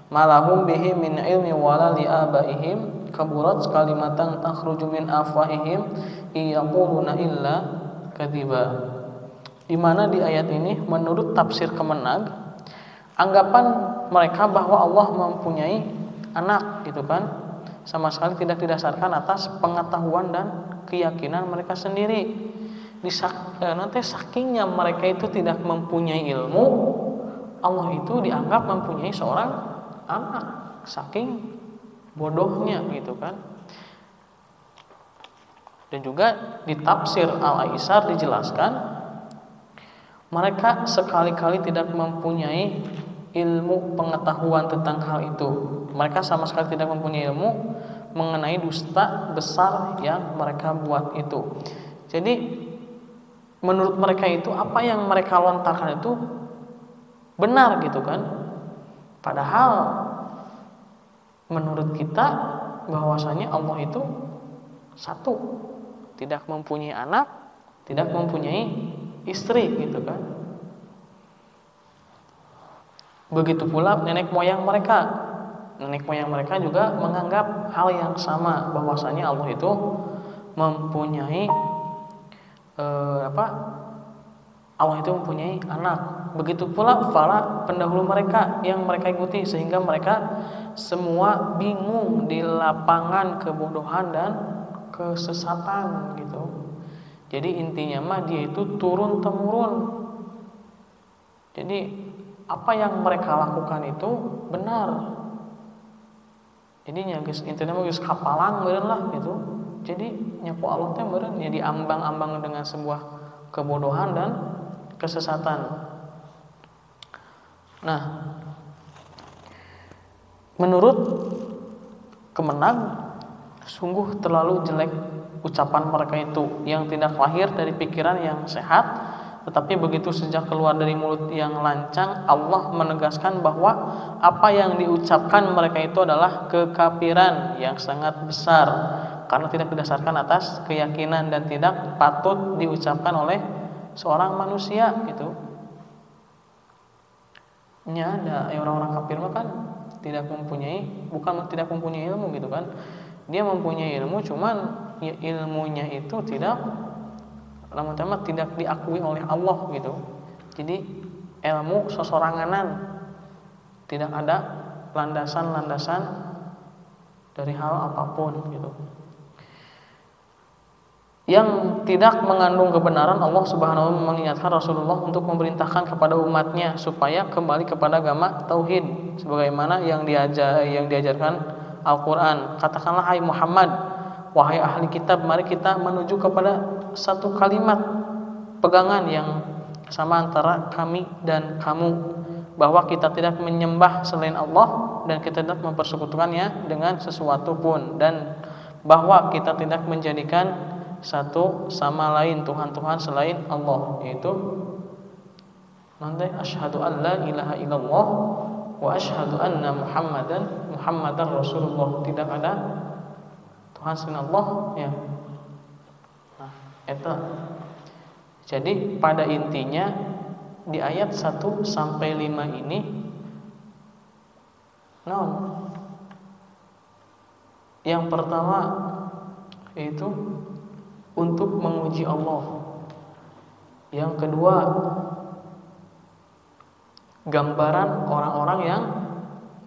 Malahum bihi min ilmi wala li abaihim kaburat kalimatan takhruju min afwahihim yaquluna illa kadziba. Di mana di ayat ini menurut tafsir Kemenag anggapan mereka bahwa Allah mempunyai anak gitu kan, sama sekali tidak didasarkan atas pengetahuan dan keyakinan mereka sendiri. Nanti sakingnya mereka itu tidak mempunyai ilmu, Allah itu dianggap mempunyai seorang anak, saking bodohnya gitu kan. Dan juga di tafsir Al-Aisar dijelaskan, mereka sekali-kali tidak mempunyai ilmu pengetahuan tentang hal itu. Mereka sama sekali tidak mempunyai ilmu mengenai dusta besar yang mereka buat itu. Jadi menurut mereka itu apa yang mereka lontarkan itu benar gitu kan. Padahal menurut kita bahwasanya Allah itu satu, tidak mempunyai anak, tidak mempunyai istri gitu kan. Begitu pula nenek moyang mereka. Nenek moyang mereka juga menganggap hal yang sama, bahwasanya Allah itu mempunyai Allah itu mempunyai anak. Begitu pula para pendahulu mereka yang mereka ikuti, sehingga mereka semua bingung di lapangan kebodohan dan kesesatan gitu. Jadi intinya mah dia itu turun temurun. Jadi apa yang mereka lakukan itu benar. Jadinya guys, intinya mah geus kapalang meureun lah gitu. Jadi nyaku Allah teh meureun ya diambang-ambang dengan sebuah kebodohan dan kesesatan. Nah, menurut Kemenag, sungguh terlalu jelek ucapan mereka itu yang tidak lahir dari pikiran yang sehat, tetapi begitu sejak keluar dari mulut yang lancang, Allah menegaskan bahwa apa yang diucapkan mereka itu adalah kekafiran yang sangat besar karena tidak didasarkan atas keyakinan dan tidak patut diucapkan oleh seorang manusia gitu. Nya ada orang-orang kafir mah kan bukan tidak mempunyai ilmu gitu kan. Dia mempunyai ilmu, cuman ya ilmunya itu tidak diakui oleh Allah gitu. Jadi ilmu sosoranganan, tidak ada landasan-landasan dari hal apapun gitu. Yang tidak mengandung kebenaran, Allah Subhanahu wa taala mengingatkan Rasulullah untuk memerintahkan kepada umatnya supaya kembali kepada agama tauhid sebagaimana yang diajarkan Al-Qur'an. Katakanlah hai Muhammad, wahai ahli kitab, mari kita menuju kepada satu kalimat pegangan yang sama antara kami dan kamu, bahwa kita tidak menyembah selain Allah dan kita tidak mempersekutukannya dengan sesuatu pun, dan bahwa kita tidak menjadikan satu sama lain Tuhan-Tuhan selain Allah, yaitu nanti asyhadu an la ilaha illallah wa asyhadu anna Muhammadan Rasulullah. Tidak ada Tuhan selain Allah ya. Nah, itu. Jadi pada intinya di ayat 1 sampai 5 ini yang pertama yaitu untuk menguji Allah. Yang kedua, gambaran orang-orang yang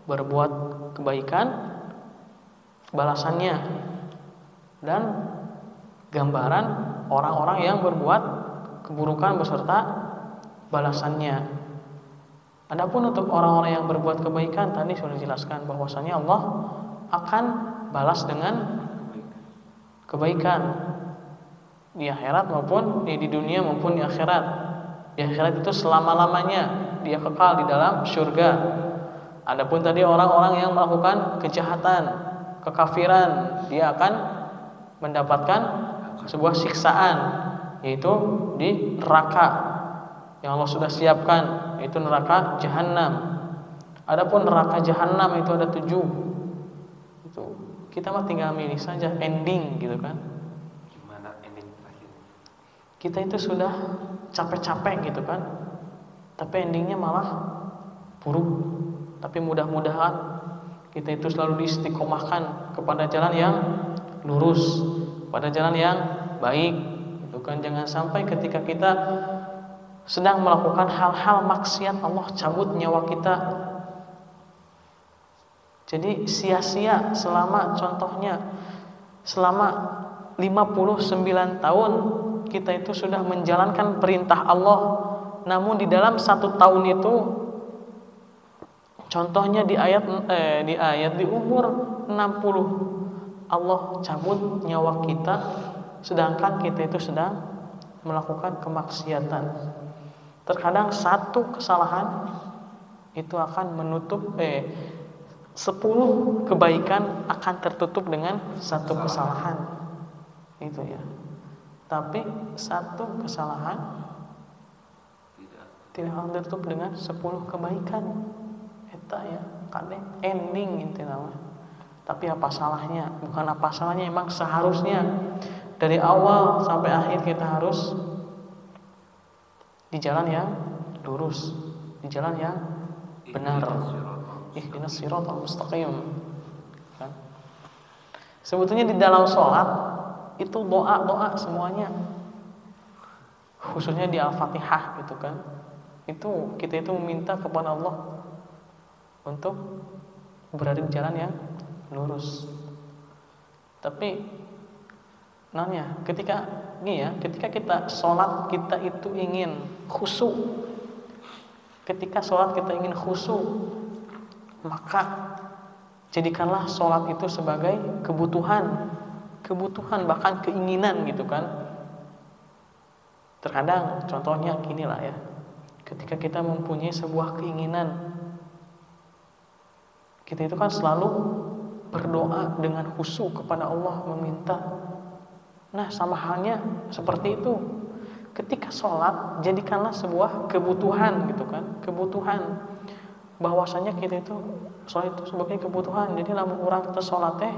berbuat kebaikan, balasannya, dan gambaran orang-orang yang berbuat keburukan beserta balasannya. Adapun untuk orang-orang yang berbuat kebaikan, tadi sudah dijelaskan bahwasanya Allah akan balas dengan kebaikan di akhirat maupun di dunia maupun di akhirat. Di akhirat itu selama-lamanya dia kekal di dalam surga. Adapun tadi orang-orang yang melakukan kejahatan, kekafiran, dia akan mendapatkan sebuah siksaan, yaitu di neraka yang Allah sudah siapkan, yaitu neraka jahanam. Adapun neraka jahanam itu ada 7. Itu kita mah tinggal milih saja ending gitu kan. Kita itu sudah capek-capek gitu kan, tapi endingnya malah buruk. Tapi mudah-mudahan kita itu selalu diistiqomahkan kepada jalan yang lurus, pada jalan yang baik gitu kan. Jangan sampai ketika kita sedang melakukan hal-hal maksiat Allah cabut nyawa kita. Jadi sia-sia selama contohnya selama 59 tahun kita itu sudah menjalankan perintah Allah, namun di dalam 1 tahun itu contohnya di umur 60 Allah cabut nyawa kita, sedangkan kita itu sedang melakukan kemaksiatan. Terkadang satu kesalahan itu akan menutup 10 kebaikan akan tertutup dengan satu kesalahan. Itu ya. Tapi satu kesalahan tidak akan tertutup dengan 10 kebaikan. Eta ya, kade ending itu namanya. Tapi apa salahnya? Bukan apa salahnya, emang seharusnya dari awal sampai akhir kita harus di jalan yang lurus, di jalan yang benar. Ihdinas siratal mustaqim. Kan? Sebetulnya di dalam sholat itu doa semuanya, khususnya di Al-Fatihah gitu kan. Itu kita itu meminta kepada Allah untuk berada di jalan yang lurus. Tapi nanya, ketika kita sholat kita itu ingin khusyuk. Ketika sholat kita ingin khusyuk, maka jadikanlah sholat itu sebagai kebutuhan bahkan keinginan gitu kan. Terkadang contohnya gini lah ya, ketika kita mempunyai sebuah keinginan, kita itu kan selalu berdoa dengan khusyuk kepada Allah, meminta. Nah sama halnya seperti itu, ketika sholat jadikanlah sebuah kebutuhan gitu kan, kebutuhan. Bahwasanya kita itu sholat itu sebagai kebutuhan. Jadi lamun urang teh sholat teh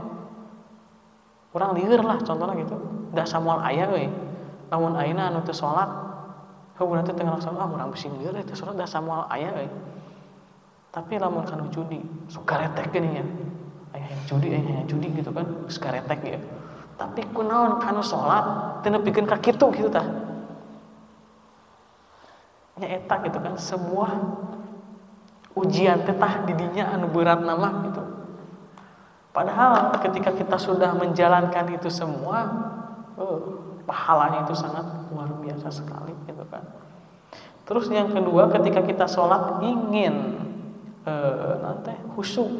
urang lieur lah contohnya gitu. Da samoal aya euy. Lamun ayeuna anu teu sholat, heuh teh tengah sholat urang bisi lieur teh sholat da samoal aya euy. Tapi lamun kanu judi, suka retek geuning ya. Aya judi gitu kan, suka retek ya. Tapi kunaon kanu sholat teu nepikeun ka kitu gitu tah. Nya eta gitu kan sebuah ujian tetah didinya anu berat nama gitu. Padahal ketika kita sudah menjalankan itu semua, pahalanya itu sangat luar biasa sekali gitu kan. Terus yang kedua, ketika kita sholat ingin nanti khusyuk,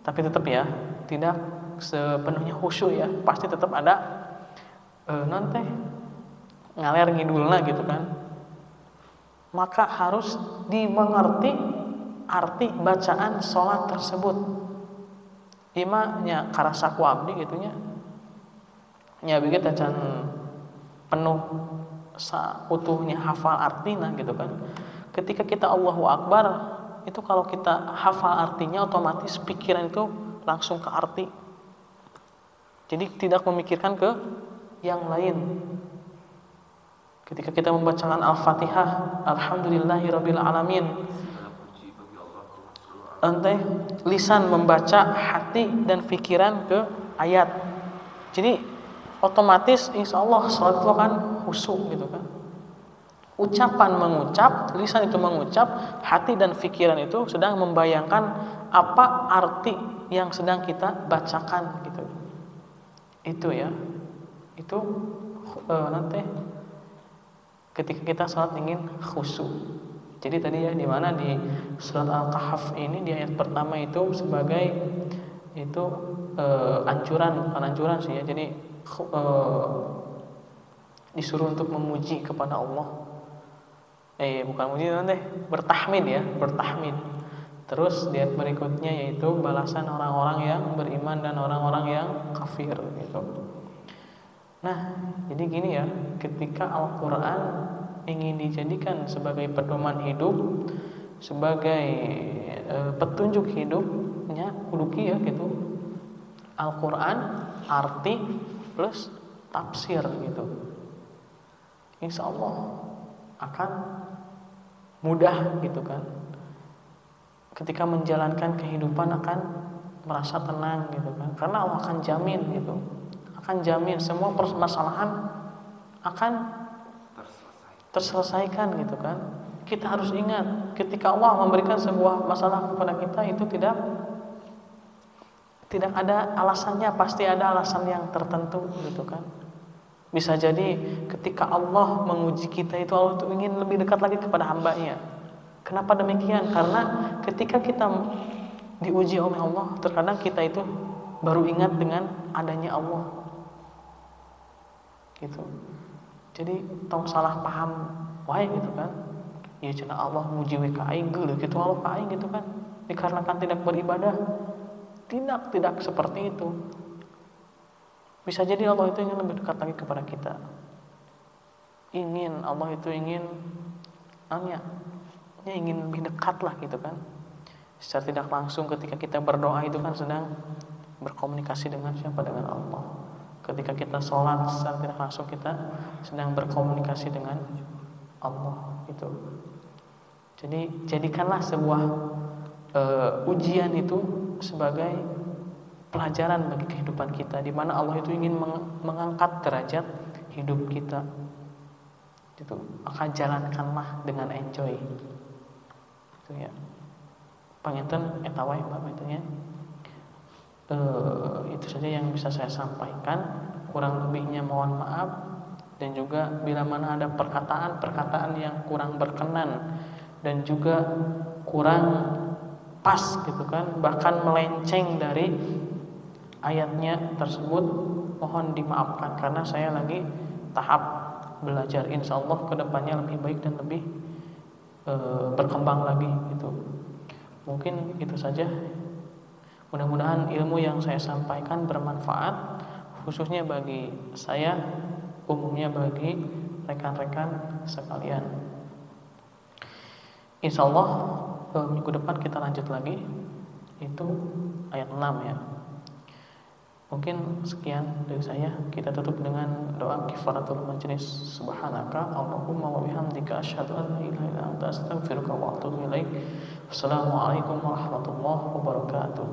tapi tetap ya tidak sepenuhnya khusyuk ya, pasti tetap ada nanti ngaler ngidulna gitu kan. Maka harus dimengerti arti bacaan sholat tersebut. Imanya karasaku abdi gitunya. Nya bieu teh can penuh sautuhnya hafal artina gitu kan. Ketika kita Allahu Akbar, itu kalau kita hafal artinya otomatis pikiran itu langsung ke arti. Jadi tidak memikirkan ke yang lain. Ketika kita membacakan Al-Fatihah, alhamdulillahirabbil alamin, ente lisan membaca, hati dan pikiran ke ayat. Jadi otomatis insya Allah sholat itu akan khusyuk gitu kan. Ucapan mengucap, lisan itu mengucap, hati dan pikiran itu sedang membayangkan apa arti yang sedang kita bacakan gitu. Itu ya. Itu nanti ketika kita sholat ingin khusyuk. Jadi tadi ya di mana di surat Al-Kahf ini di ayat pertama itu sebagai itu anjuran, bukan anjuran sih ya. Jadi disuruh untuk memuji kepada Allah. Bukan memuji nanti bertahmid ya, bertahmid. Terus di ayat berikutnya yaitu balasan orang-orang yang beriman dan orang-orang yang kafir gitu. Nah, jadi gini ya, ketika Al-Qur'an ingin dijadikan sebagai pedoman hidup, sebagai petunjuk hidupnya, kuduki ya gitu. Al-Qur'an arti plus tafsir gitu. Insya Allah akan mudah gitu kan. Ketika menjalankan kehidupan akan merasa tenang gitu kan. Karena Allah akan jamin gitu. Akan jamin semua permasalahan akan terselesaikan gitu kan. Kita harus ingat ketika Allah memberikan sebuah masalah kepada kita itu tidak Tidak ada alasannya, pasti ada alasan yang tertentu gitu kan. Bisa jadi ketika Allah menguji kita itu Allah itu ingin lebih dekat lagi kepada hambanya. Kenapa demikian? Karena ketika kita diuji oleh Allah, terkadang kita itu baru ingat dengan adanya Allah gitu. Jadi tong salah paham wae gitu kan. Ya cenah Allah muji we ka aing geuleuh gitu Allah ka aing gitu kan. Dikarenakan tidak beribadah. Tidak seperti itu. Bisa jadi Allah itu ingin lebih dekat lagi kepada kita. Allah itu ingin ingin lebih dekat lah gitu kan. Secara tidak langsung ketika kita berdoa itu kan sedang berkomunikasi dengan siapa? Dengan Allah. Ketika kita sholat secara tidak langsung kita sedang berkomunikasi dengan Allah itu. Jadi jadikanlah sebuah ujian itu sebagai pelajaran bagi kehidupan kita, di mana Allah itu ingin mengangkat derajat hidup kita. Itu maka jalankanlah dengan enjoy. Itu ya. Panginten eta wae pamitunya. Itu saja yang bisa saya sampaikan. Kurang lebihnya mohon maaf, dan juga bila mana ada perkataan-perkataan yang kurang berkenan dan juga kurang pas gitu kan, bahkan melenceng dari ayatnya tersebut, mohon dimaafkan karena saya lagi tahap belajar. Insyaallah kedepannya lebih baik dan lebih berkembang lagi gitu. Mungkin itu saja. Mudah-mudahan ilmu yang saya sampaikan bermanfaat, khususnya bagi saya, umumnya bagi rekan-rekan sekalian. Insyaallah minggu depan kita lanjut lagi, itu ayat 6 ya. Mungkin sekian dari saya. Kita tutup dengan doa kifaratul majlis. Subhanaka Allahumma wa bihamdika asyhadu an la ilaha illa anta astaghfiruka wa atubu ilaik. Wassalamualaikum warahmatullahi wabarakatuh.